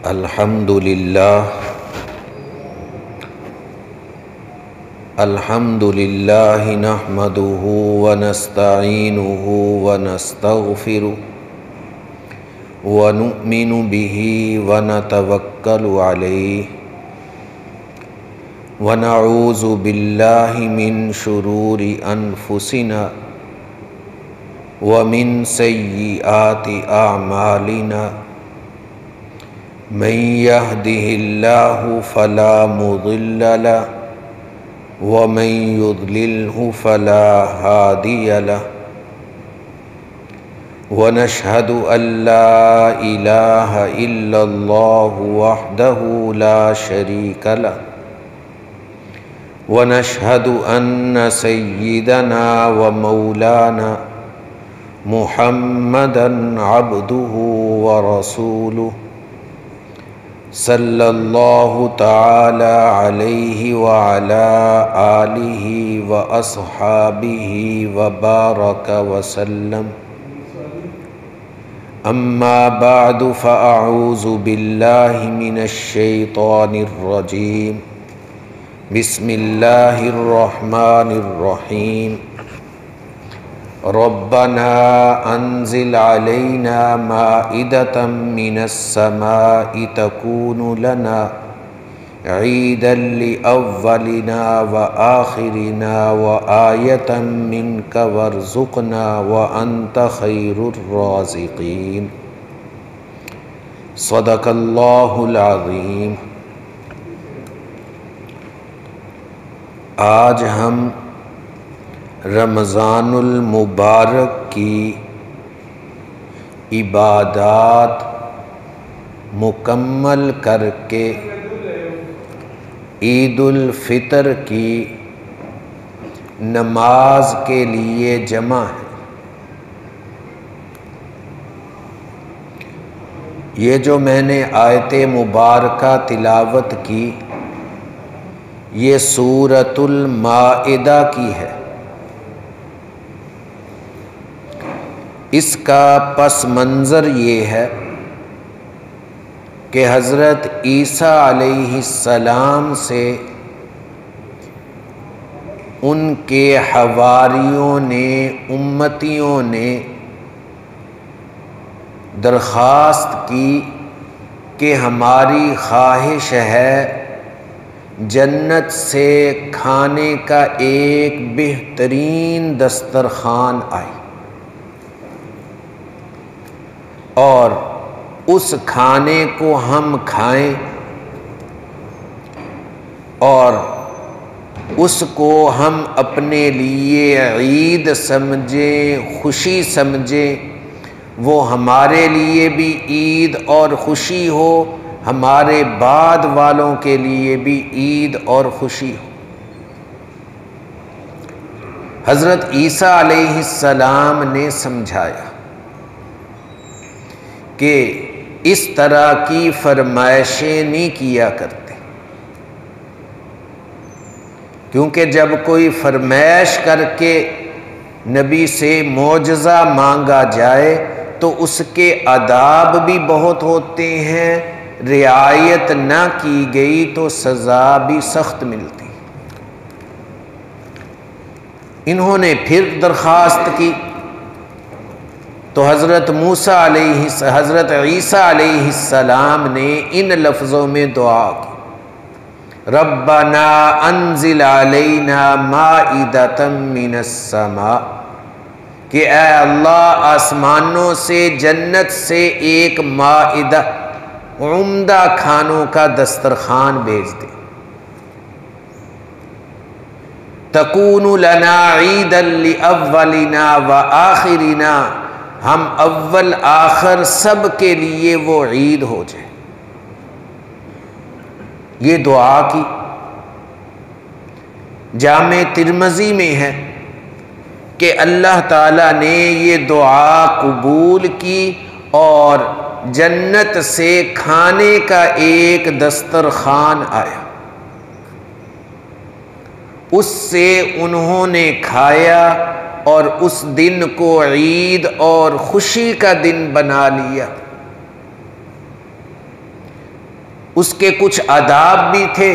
الحمد للہ نحمده ونستعینه ونستغفره ونؤمن به ونتوکل علیہ ونعوذ باللہ من شرور انفسنا ومن سیئات اعمالنا من يهده الله فلا مضل له ومن يضلله فلا هادي له ونشهد أن لا إله إلا الله وحده لا شريك له ونشهد أن سيدنا ومولانا محمدا عبده ورسوله صلی اللہ تعالی علیہ وعلى آلہ واصحابہ وبارک وسلم اما بعد فاعوذ باللہ من الشیطان الرجیم بسم اللہ الرحمن الرحیم ربنا انزل علينا مائدة من السماء تكون لنا عيدا لأولنا وآخرنا وآية منك وارزقنا وأنت خير الرازقين صدق الله العظيم۔ آج ہم رمضان المبارک کی عبادات مکمل کر کے عید الفطر کی نماز کے لیے جمع ہیں۔ یہ جو میں نے آیت مبارکہ تلاوت کی یہ سورۃ المائدہ کی ہے۔ اس کا پس منظر یہ ہے کہ حضرت عیسیٰ علیہ السلام سے ان کے حواریوں نے امتیوں نے درخواست کی کہ ہماری خواہش ہے جنت سے کھانے کا ایک بہترین دسترخوان آئے اور اس کھانے کو ہم کھائیں اور اس کو ہم اپنے لیے عید سمجھیں، خوشی سمجھیں، وہ ہمارے لیے بھی عید اور خوشی ہو، ہمارے بعد والوں کے لیے بھی عید اور خوشی ہو۔ حضرت عیسیٰ علیہ السلام نے سمجھایا کہ اس طرح کی فرمائشیں نہیں کیا کرتے، کیونکہ جب کوئی فرمائش کر کے نبی سے معجزہ مانگا جائے تو اس کے آداب بھی بہت ہوتے ہیں، رعایت نہ کی گئی تو سزا بھی سخت ملتی۔ انہوں نے پھر درخواست کی تو حضرت عیسیٰ علیہ السلام نے ان لفظوں میں دعا کی، ربنا انزل علینا مائدۃ من السماء، کہ اے اللہ آسمانوں سے جنت سے ایک مائدہ عمدہ کھانوں کا دسترخوان بھیج دے، تکون لنا عیدا لاولنا وآخرنا، ہم اول آخر سب کے لیے وہ عید ہو جائے۔ یہ دعا کی۔ جامع ترمذی میں ہے کہ اللہ تعالیٰ نے یہ دعا قبول کی اور جنت سے کھانے کا ایک دسترخوان آیا، اس سے انہوں نے کھایا اور اس دن کو عید اور خوشی کا دن بنا لیا۔ اس کے کچھ آداب بھی تھے،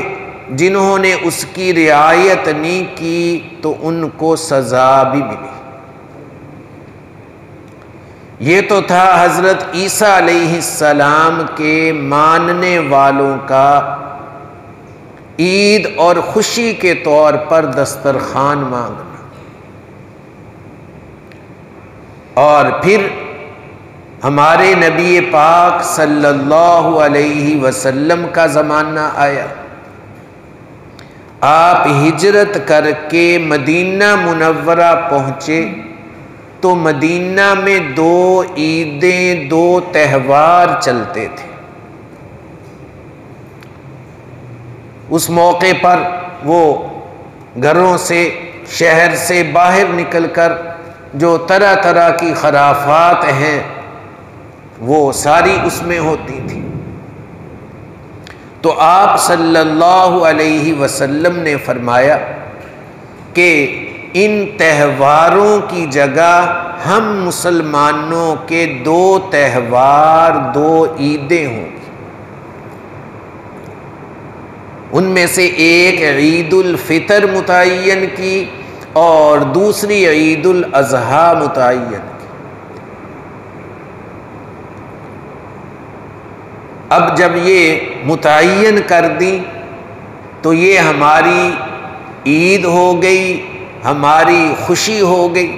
جنہوں نے اس کی رعایت نہیں کی تو ان کو سزا بھی ملی۔ یہ تو تھا حضرت عیسیٰ علیہ السلام کے ماننے والوں کا عید اور خوشی کے طور پر دسترخوان مانگنا، اور پھر ہمارے نبی پاک صلی اللہ علیہ وسلم کا زمانہ آیا۔ آپ ہجرت کر کے مدینہ منورہ پہنچے تو مدینہ میں 2 عیدیں، 2 تہوار چلتے تھے۔ اس موقع پر وہ گھروں سے، شہر سے باہر نکل کر جو طرح طرح کی خرافات ہیں وہ ساری اس میں ہوتی تھی۔ تو آپ صلی اللہ علیہ وسلم نے فرمایا کہ ان تہواروں کی جگہ ہم مسلمانوں کے 2 تہوار، 2 عیدیں ہوں گی۔ ان میں سے ایک عید الفطر متعین کی اور دوسری عید الاضحیٰ متعین کی۔ اب جب یہ متعین کر دی تو یہ ہماری عید ہو گئی، ہماری خوشی ہو گئی،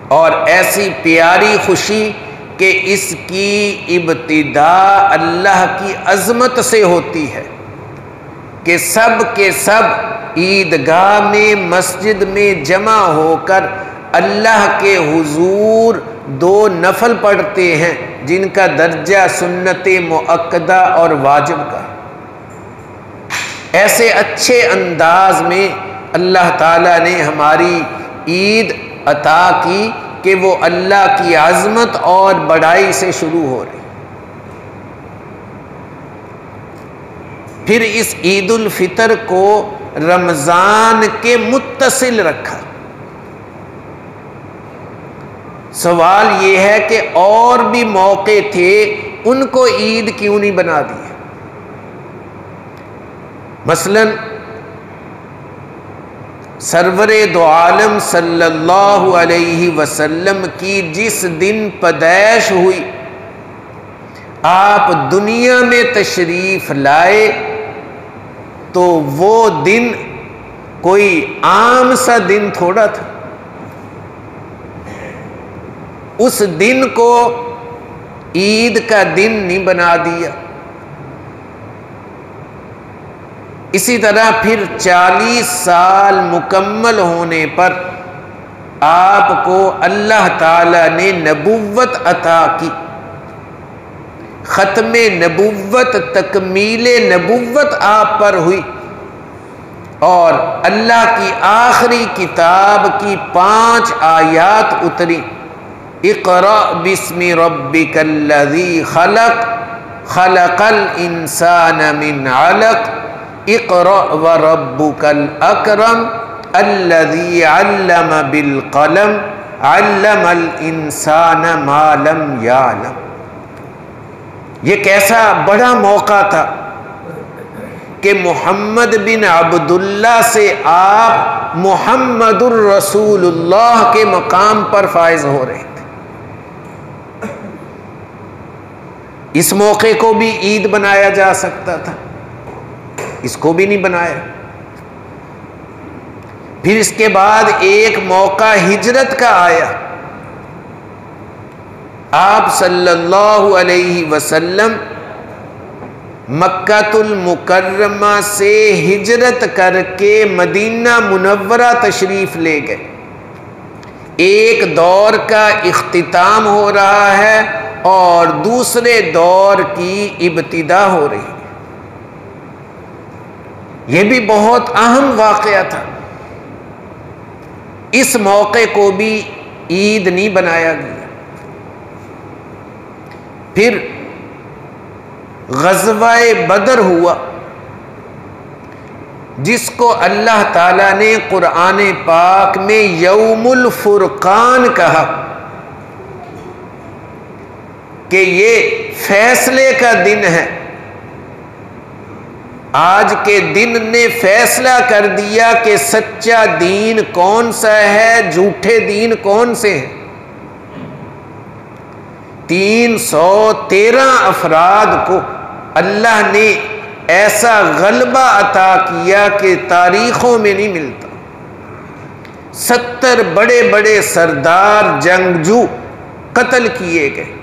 اور ایسی پیاری خوشی کہ اس کی ابتدا اللہ کی عظمت سے ہوتی ہے کہ سب کے سب عیدگاہ میں، مسجد میں جمع ہو کر اللہ کے حضور 2 نفل پڑھتے ہیں جن کا درجہ سنت مؤکدہ اور واجب کا ہے۔ ایسے اچھے انداز میں اللہ تعالیٰ نے ہماری عید عطا کی کہ وہ اللہ کی عظمت اور بڑائی سے شروع ہو رہی۔ پھر اس عید الفطر کو رمضان کے متصل رکھا۔ سوال یہ ہے کہ اور بھی موقع تھے، ان کو عید کیوں نہیں بنا دی؟ مثلا سرور دو عالم صلی اللہ علیہ وسلم کی جس دن پیدائش ہوئی، آپ دنیا میں تشریف لائے تو وہ دن کوئی عام سا دن تھوڑا تھا۔ اس دن کو عید کا دن نہیں بنا دیا۔ اسی طرح پھر 40 سال مکمل ہونے پر آپ کو اللہ تعالی نے نبوت عطا کی، ختم نبوت، تکمیل نبوت آپ پر ہوئی، اور اللہ کی آخری کتاب کی 5 آیات اتری۔ اقرأ بسم ربک الذی خلق، خلق الانسان من علق، اقرأ وربک الاکرم الذی علم بالقلم، علم الانسان ما لم یعلم۔ یہ کیسا بڑا موقع تھا کہ محمد بن عبداللہ سے آپ محمد الرسول اللہ کے مقام پر فائز ہو رہے تھے۔ اس موقع کو بھی عید بنایا جا سکتا تھا، اس کو بھی نہیں بنایا۔ پھر اس کے بعد ایک موقع ہجرت کا آیا۔ آپ صلی اللہ علیہ وسلم مکہ المکرمہ سے ہجرت کر کے مدینہ منورہ تشریف لے گئے۔ ایک دور کا اختتام ہو رہا ہے اور دوسرے دور کی ابتدا ہو رہی ہے۔ یہ بھی بہت اہم واقعہ تھا۔ اس موقع کو بھی عید نہیں بنایا گیا۔ پھر غزوہ بدر ہوا، جس کو اللہ تعالیٰ نے قرآن پاک میں یوم الفرقان کہا، کہ یہ فیصلے کا دن ہے. آج کے دن نے فیصلہ کر دیا کہ سچا دین کون سا ہے، جھوٹے دین کون سے ہیں. 313 افراد کو اللہ نے ایسا غلبہ عطا کیا کہ تاریخوں میں نہیں ملتا. 70 بڑے بڑے سردار جنگجو قتل کیے گئے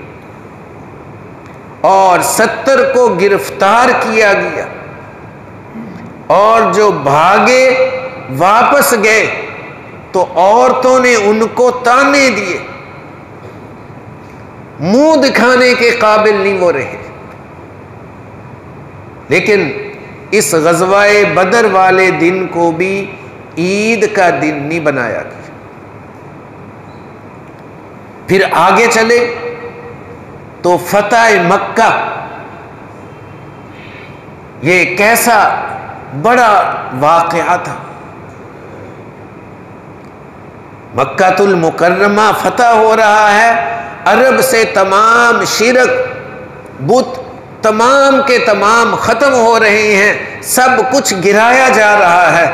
اور 70 کو گرفتار کیا گیا، اور جو بھاگے واپس گئے تو عورتوں نے ان کو تانے دیے، منہ دکھانے کے قابل نہیں وہ رہے. لیکن اس غزوہ بدر والے دن کو بھی عید کا دن نہیں بنایا گیا. پھر آگے چلے تو فتح مکہ، یہ کیسا بڑا واقعہ تھا. مکہ المکرمہ فتح ہو رہا ہے، عرب سے تمام شرک بت تمام کے تمام ختم ہو رہے ہیں، سب کچھ گرایا جا رہا ہے.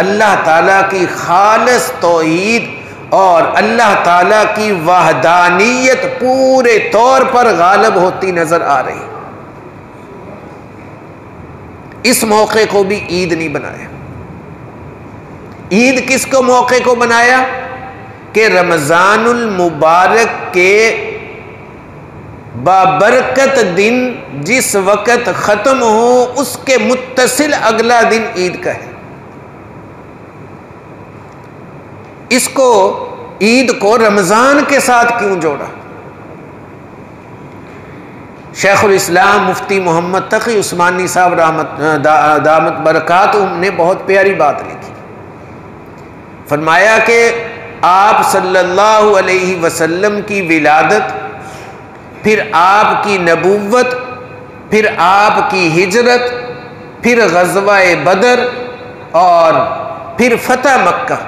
اللہ تعالیٰ کی خالص توحید اور اللہ تعالیٰ کی وحدانیت پورے طور پر غالب ہوتی نظر آ رہی. اس موقع کو بھی عید نہیں بنایا. عید کس کو موقع کو بنایا؟ کہ رمضان المبارک کے بابرکت دن جس وقت ختم ہو اس کے متصل اگلا دن عید کا ہے. اس کو عید کو رمضان کے ساتھ کیوں جوڑا؟ شیخ الاسلام مفتی محمد تقی عثمانی صاحب دامت برکاتہم نے بہت پیاری بات لکھی. فرمایا کہ آپ صلی اللہ علیہ وسلم کی ولادت، پھر آپ کی نبوت، پھر آپ کی ہجرت، پھر غزوہ بدر اور پھر فتح مکہ،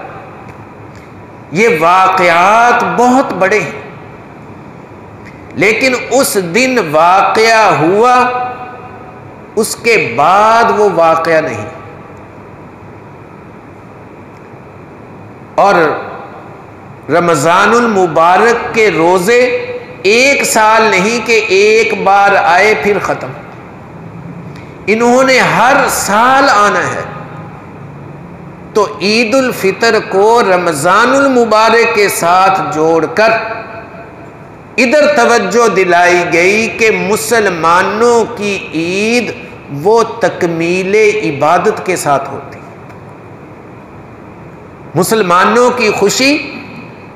یہ واقعات بہت بڑے ہیں. لیکن اس دن واقعہ ہوا، اس کے بعد وہ واقعہ نہیں. اور رمضان المبارک کے روزے ایک سال نہیں کہ ایک بار آئے پھر ختم. انہوں نے ہر سال آنا ہے. تو عید الفطر کو رمضان المبارک کے ساتھ جوڑ کر ادھر توجہ دلائی گئی کہ مسلمانوں کی عید وہ تکمیل عبادت کے ساتھ ہوتی. مسلمانوں کی خوشی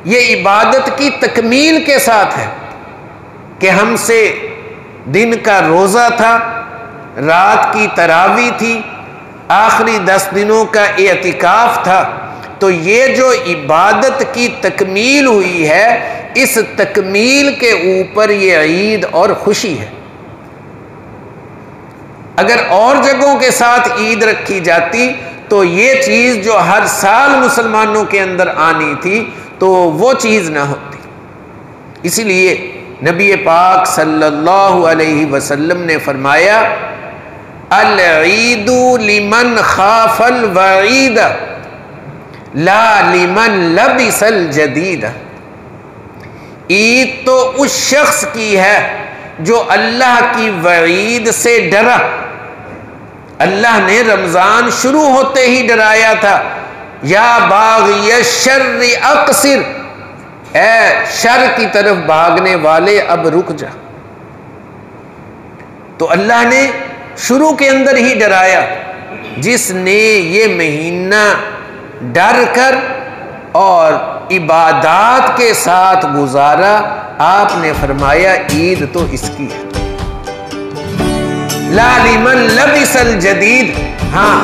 یہ عبادت کی تکمیل کے ساتھ ہے کہ ہم سے دن کا روزہ تھا، رات کی تراویح تھی، آخری 10 دنوں کا اعتکاف تھا. تو یہ جو عبادت کی تکمیل ہوئی ہے، اس تکمیل کے اوپر یہ عید اور خوشی ہے. اگر اور جگہوں کے ساتھ عید رکھی جاتی تو یہ چیز جو ہر سال مسلمانوں کے اندر آنی تھی تو وہ چیز نہ ہوتی. اسی لیے نبی پاک صلی اللہ علیہ وسلم نے فرمایا العید لمن خاف الوعید لا لمن لبس الجدید. عید تو اس شخص کی ہے جو اللہ کی وعید سے ڈرا. اللہ نے رمضان شروع ہوتے ہی ڈرایا تھا، یا باغی الشر اقصر، اے شر کی طرف بھاگنے والے اب رک جا. تو اللہ نے شروع کے اندر ہی ڈرایا. جس نے یہ مہینہ ڈر کر اور عبادات کے ساتھ گزارا، آپ نے فرمایا عید تو اس کی ہے. لا لمن لبس الجدید. ہاں،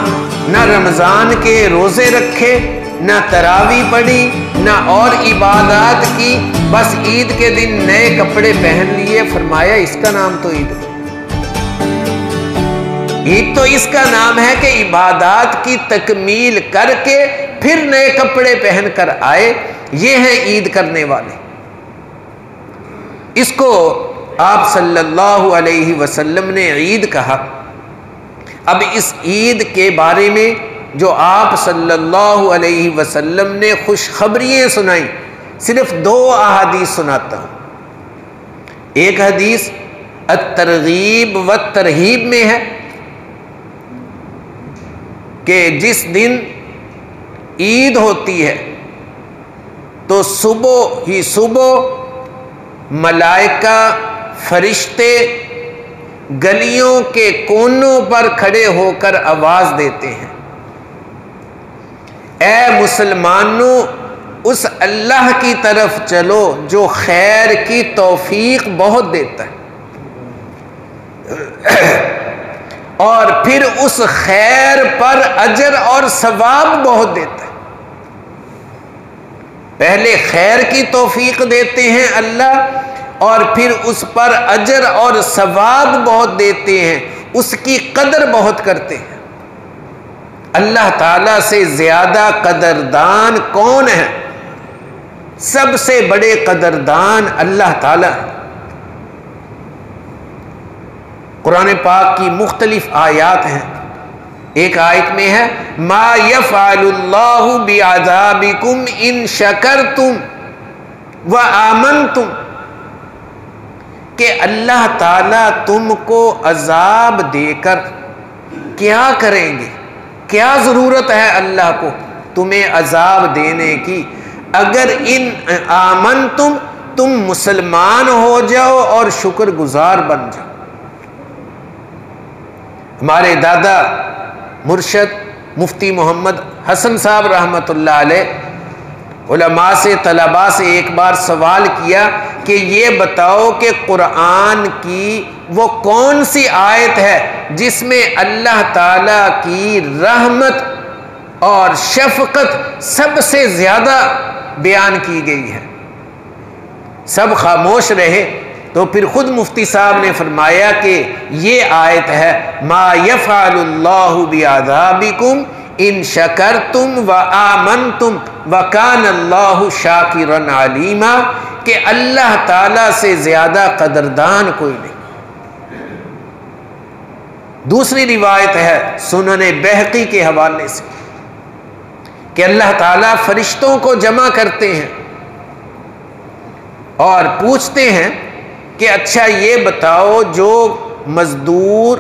نہ رمضان کے روزے رکھے، نہ تراویح پڑھی، نہ اور عبادات کی، بس عید کے دن نئے کپڑے پہن لیے. فرمایا اس کا نام تو عید ہے. عید تو اس کا نام ہے کہ عبادات کی تکمیل کر کے پھر نئے کپڑے پہن کر آئے. یہ ہیں عید کرنے والے. اس کو آپ صلی اللہ علیہ وسلم نے عید کہا۔ اب اس عید کے بارے میں جو آپ صلی اللہ علیہ وسلم نے خوشخبریاں سنائیں، صرف 2 احادیث سناتا ہوں۔ ایک حدیث الترغیب والترہیب میں ہے کہ جس دن عید ہوتی ہے تو صبح ہی صبح ملائکہ فرشتے گلیوں کے کونوں پر کھڑے ہو کر آواز دیتے ہیں، اے مسلمانوں، اس اللہ کی طرف چلو جو خیر کی توفیق بہت دیتا ہے اور پھر اس خیر پر اجر اور ثواب بہت دیتا ہے۔ پہلے خیر کی توفیق دیتے ہیں اللہ، اور پھر اس پر اجر اور ثواب بہت دیتے ہیں، اس کی قدر بہت کرتے ہیں۔ اللہ تعالیٰ سے زیادہ قدردان کون ہے؟ سب سے بڑے قدردان اللہ تعالیٰ ہے۔ قرآن پاک کی مختلف آیات ہیں۔ ایک آیت میں ہے ما یفعل اللہ بعذابکم ان شکرتم وآمنتم، کہ اللہ تعالیٰ تم کو عذاب دے کر کیا کریں گے، کیا ضرورت ہے اللہ کو تمہیں عذاب دینے کی، اگر ان آمنتم تم مسلمان ہو جاؤ اور شکر گزار بن جاؤ۔ ہمارے دادا مرشد مفتی محمد حسن صاحب رحمۃ اللہ علیہ علماء سے طلباء سے ایک بار سوال کیا کہ یہ بتاؤ کہ قرآن کی وہ کون سی آیت ہے جس میں اللہ تعالیٰ کی رحمت اور شفقت سب سے زیادہ بیان کی گئی ہے؟ سب خاموش رہے، تو پھر خود مفتی صاحب نے فرمایا کہ یہ آیت ہے ما یفعل اللہ بعذابکم ان شکرتم وآمنتم وکان اللہ شاکرا علیما، کہ اللہ تعالیٰ سے زیادہ قدردان کوئی نہیں۔ دوسری روایت ہے سنن بہقی کے حوالے سے کہ اللہ تعالیٰ فرشتوں کو جمع کرتے ہیں اور پوچھتے ہیں کہ اچھا یہ بتاؤ جو مزدور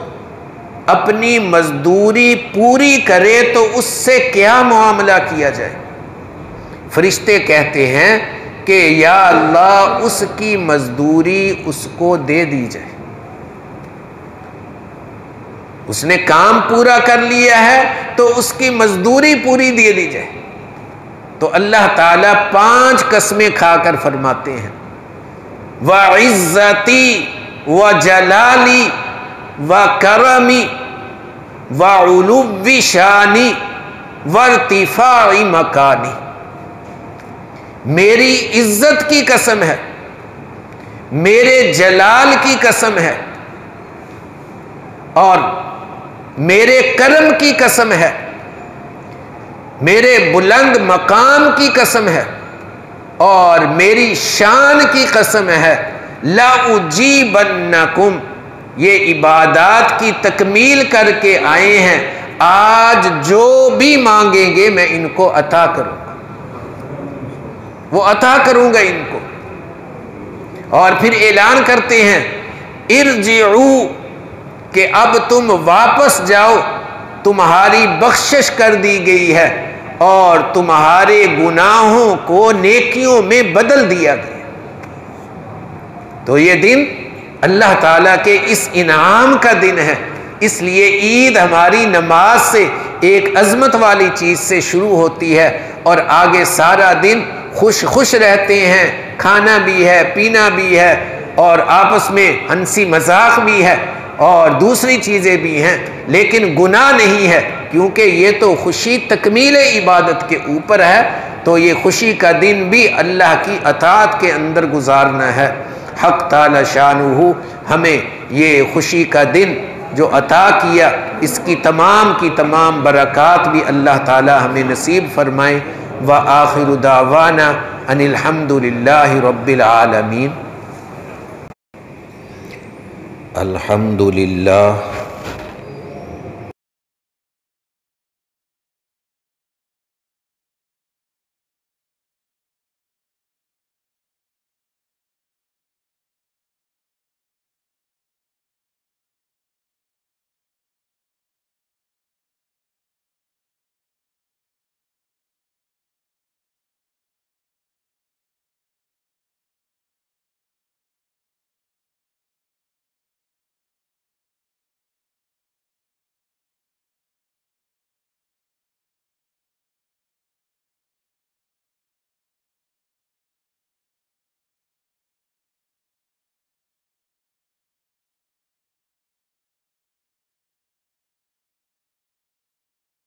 اپنی مزدوری پوری کرے تو اس سے کیا معاملہ کیا جائے؟ فرشتے کہتے ہیں کہ یا اللہ اس کی مزدوری اس کو دے دی جائے، اس نے کام پورا کر لیا ہے تو اس کی مزدوری پوری دے دی جائے۔ تو اللہ تعالیٰ 5 قسمیں کھا کر فرماتے ہیں وَعِزَّتِي وَجَلَالِي وَكَرَمِي وَعُلُوِّ شَانِي وَارْتِفَاعِ مَكَانِي، میری عزت کی قسم ہے، میرے جلال کی قسم ہے، اور میرے کرم کی قسم ہے، میرے بلند مقام کی قسم ہے، اور میری شان کی قسم ہے، لَأُجِيبَنَّكُمْ، یہ عبادات کی تکمیل کر کے آئے ہیں، آج جو بھی مانگیں گے میں ان کو عطا کروں گا، وہ عطا کروں گا ان کو۔ اور پھر اعلان کرتے ہیں ارجعوا، کہ اب تم واپس جاؤ، تمہاری بخشش کر دی گئی ہے اور تمہارے گناہوں کو نیکیوں میں بدل دیا گیا۔ تو یہ دن اللہ تعالیٰ کے اس انعام کا دن ہے، اس لیے عید ہماری نماز سے ایک عظمت والی چیز سے شروع ہوتی ہے اور آگے سارا دن خوش خوش رہتے ہیں، کھانا بھی ہے، پینا بھی ہے، اور آپس میں ہنسی مذاق بھی ہے اور دوسری چیزیں بھی ہیں، لیکن گناہ نہیں ہے، کیونکہ یہ تو خوشی تکمیل عبادت کے اوپر ہے۔ تو یہ خوشی کا دن بھی اللہ کی اطاعت کے اندر گزارنا ہے۔ حق تعالی شانہ ہمیں یہ خوشی کا دن جو عطا کیا، اس کی تمام برکات بھی اللہ تعالی ہمیں نصیب فرمائے۔ وآخر دعوانا ان الحمد للہ رب العالمین۔ الحمد للہ